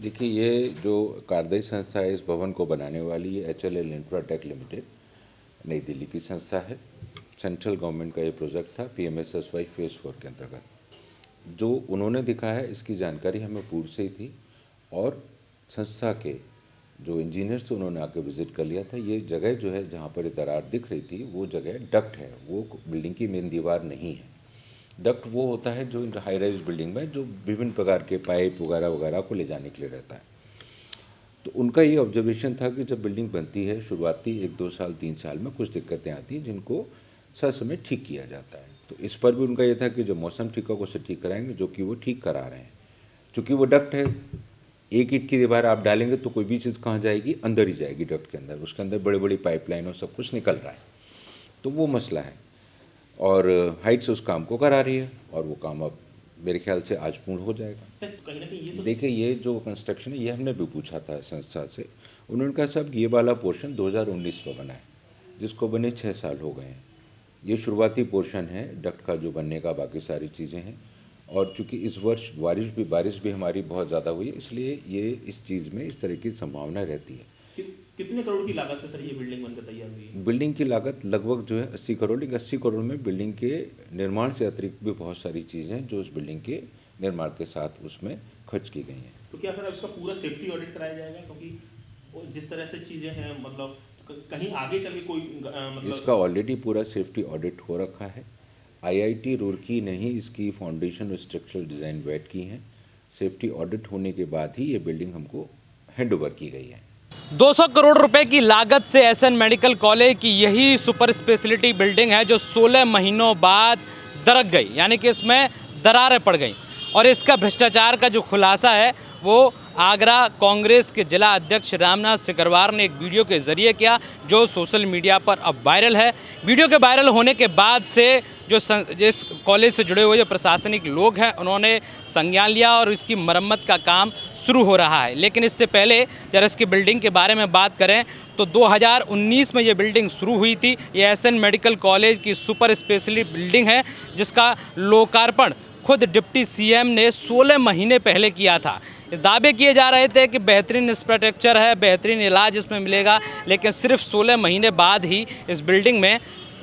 देखिए, ये जो कार्यदायी संस्था है इस भवन को बनाने वाली है HLL इंफ्राटेक लिमिटेड, नई दिल्ली की संस्था है। सेंट्रल गवर्नमेंट का ये प्रोजेक्ट था PMSSY फेज़ 4 के अंतर्गत। जो उन्होंने दिखाया है इसकी जानकारी हमें पूर्व से ही थी और संस्था के जो इंजीनियर्स थे उन्होंने आके विजिट कर लिया था। ये जगह जो है जहाँ पर ये दरार दिख रही थी वो जगह डक्ट है, वो बिल्डिंग की मेन दीवार नहीं है। डक्ट वो होता है जो हाई राइज बिल्डिंग में जो विभिन्न प्रकार के पाइप वगैरह वगैरह को ले जाने के लिए रहता है। तो उनका ये ऑब्जर्वेशन था कि जब बिल्डिंग बनती है शुरुआती 1-2 साल 3 साल में कुछ दिक्कतें आती हैं जिनको समय ठीक किया जाता है। तो इस पर भी उनका ये था कि जब मौसम ठीक होगा उसे ठीक कराएंगे, जो कि वो ठीक करा रहे हैं। चूँकि वो डक्ट है, एक ईंट की दीवार आप डालेंगे तो कोई भी चीज़ कहाँ जाएगी, अंदर ही जाएगी डक्ट के अंदर। उसके अंदर बड़ी बड़ी पाइपलाइन और सब कुछ निकल रहा है, तो वो मसला है। और हाइट से उस काम को करा रही है और वो काम अब मेरे ख्याल से आज पूर्ण हो जाएगा। देखिए, ये जो कंस्ट्रक्शन है ये हमने भी पूछा था संस्था से। उन्होंने कहा साहब ये वाला पोर्शन 2019 में बना है, जिसको बने 6 साल हो गए हैं। ये शुरुआती पोर्शन है डक्ट का जो बनने का, बाकी सारी चीज़ें हैं। और चूँकि इस वर्ष बारिश भी हमारी बहुत ज़्यादा हुई है, इसलिए ये इस चीज़ में इस तरह की संभावना रहती है। कितने करोड़ की लागत से सर ये बिल्डिंग बनकर तैयार हुई है? बिल्डिंग की लागत लगभग जो है 80 करोड़। 80 करोड़ में बिल्डिंग के निर्माण से अतिरिक्त भी बहुत सारी चीज़ें हैं जो उस बिल्डिंग के निर्माण के साथ उसमें खर्च की गई हैं। तो क्या सर इसका पूरा सेफ्टी ऑडिट कराया जाएगा, क्योंकि जिस तरह से चीज़ें हैं मतलब कहीं आगे चल के कोई मतलब इसका ऑलरेडी पूरा सेफ्टी ऑडिट हो रखा है। IIT रुड़की ने ही इसकी फाउंडेशन और स्ट्रक्चरल डिज़ाइन वेट की हैं। सेफ्टी ऑडिट होने के बाद ही ये बिल्डिंग हमको हैंड ओवर की गई है। 200 करोड़ रुपए की लागत से SN मेडिकल कॉलेज की यही सुपर स्पेशलिटी बिल्डिंग है जो 16 महीनों बाद दरक गई, यानी कि इसमें दरारें पड़ गई। और इसका भ्रष्टाचार का जो खुलासा है वो आगरा कांग्रेस के जिला अध्यक्ष रामनाथ सिकरवार ने एक वीडियो के ज़रिए किया, जो सोशल मीडिया पर अब वायरल है। वीडियो के वायरल होने के बाद से जो इस कॉलेज से जुड़े हुए जो प्रशासनिक लोग हैं उन्होंने संज्ञान लिया और इसकी मरम्मत का काम शुरू हो रहा है। लेकिन इससे पहले जरा इसकी बिल्डिंग के बारे में बात करें तो 2019 में ये बिल्डिंग शुरू हुई थी। ये SN मेडिकल कॉलेज की सुपर स्पेशलिटी बिल्डिंग है जिसका लोकार्पण खुद डिप्टी CM ने 16 महीने पहले किया था। इस दावे किए जा रहे थे कि बेहतरीन इंफ्रास्ट्रक्चर है, बेहतरीन इलाज इसमें मिलेगा, लेकिन सिर्फ 16 महीने बाद ही इस बिल्डिंग में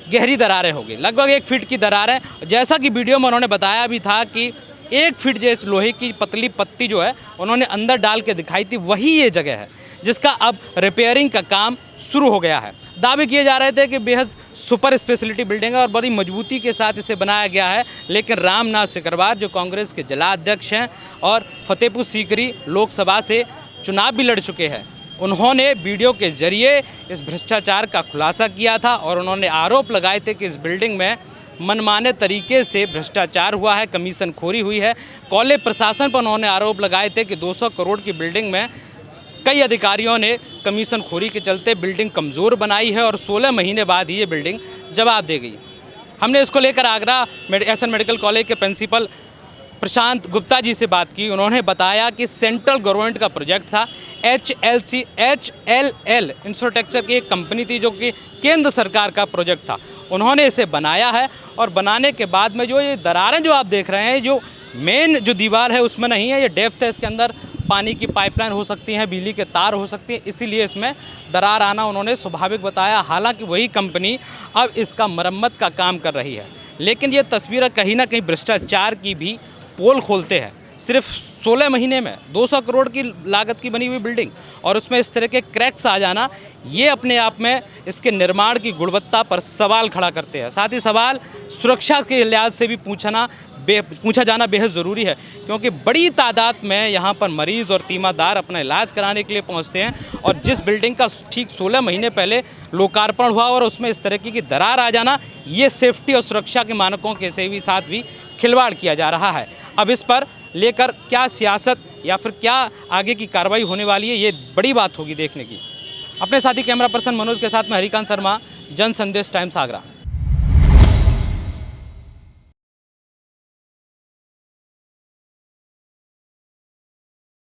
गहरी दरारें होगी, लगभग 1 फीट की दरार है। जैसा कि वीडियो में उन्होंने बताया भी था कि 1 फीट जैसे लोहे की पतली पत्ती जो है उन्होंने अंदर डाल के दिखाई थी, वही ये जगह है जिसका अब रिपेयरिंग का काम शुरू हो गया है। दावे किए जा रहे थे कि बेहद सुपर स्पेशलिटी बिल्डिंग है और बड़ी मजबूती के साथ इसे बनाया गया है। लेकिन रामनाथ सिकरवार जो कांग्रेस के जिला अध्यक्ष हैं और फतेहपुर सीकरी लोकसभा से चुनाव भी लड़ चुके हैं, उन्होंने वीडियो के जरिए इस भ्रष्टाचार का खुलासा किया था और उन्होंने आरोप लगाए थे कि इस बिल्डिंग में मनमाने तरीके से भ्रष्टाचार हुआ है, कमीशन खोरी हुई है। कॉलेज प्रशासन पर उन्होंने आरोप लगाए थे कि 200 करोड़ की बिल्डिंग में कई अधिकारियों ने कमीशन खोरी के चलते बिल्डिंग कमज़ोर बनाई है और 16 महीने बाद ही ये बिल्डिंग जवाब दे गई। हमने इसको लेकर आगरा SN मेडिकल कॉलेज के प्रिंसिपल प्रशांत गुप्ता जी से बात की। उन्होंने बताया कि सेंट्रल गवर्नमेंट का प्रोजेक्ट था। HLL इंफ्रास्ट्रक्चर की एक कंपनी थी जो कि केंद्र सरकार का प्रोजेक्ट था। उन्होंने इसे बनाया है और बनाने के बाद में जो ये दरारें जो आप देख रहे हैं, जो मेन जो दीवार है उसमें नहीं है, ये डेप्थ है, इसके अंदर पानी की पाइपलाइन हो सकती हैं, बिजली के तार हो सकती हैं, इसीलिए इसमें दरार आना उन्होंने स्वाभाविक बताया। हालांकि वही कंपनी अब इसका मरम्मत का काम कर रही है। लेकिन ये तस्वीरें कहीं ना कहीं भ्रष्टाचार की भी पोल खोलते हैं। सिर्फ 16 महीने में 200 करोड़ की लागत की बनी हुई बिल्डिंग और उसमें इस तरह के क्रैक्स आ जाना, ये अपने आप में इसके निर्माण की गुणवत्ता पर सवाल खड़ा करते हैं। साथ ही सवाल सुरक्षा के लिहाज से भी पूछा जाना बेहद ज़रूरी है, क्योंकि बड़ी तादाद में यहाँ पर मरीज़ और तीमारदार अपना इलाज कराने के लिए पहुँचते हैं। और जिस बिल्डिंग का ठीक 16 महीने पहले लोकार्पण हुआ और उसमें इस तरह की दरार आ जाना, ये सेफ्टी और सुरक्षा के मानकों के से भी साथ भी खिलवाड़ किया जा रहा है। अब इस पर लेकर क्या सियासत या फिर क्या आगे की कार्रवाई होने वाली है, ये बड़ी बात होगी देखने की। अपने साथी कैमरा पर्सन मनोज के साथ में हरिकांत शर्मा, जन संदेश टाइम्स आगरा।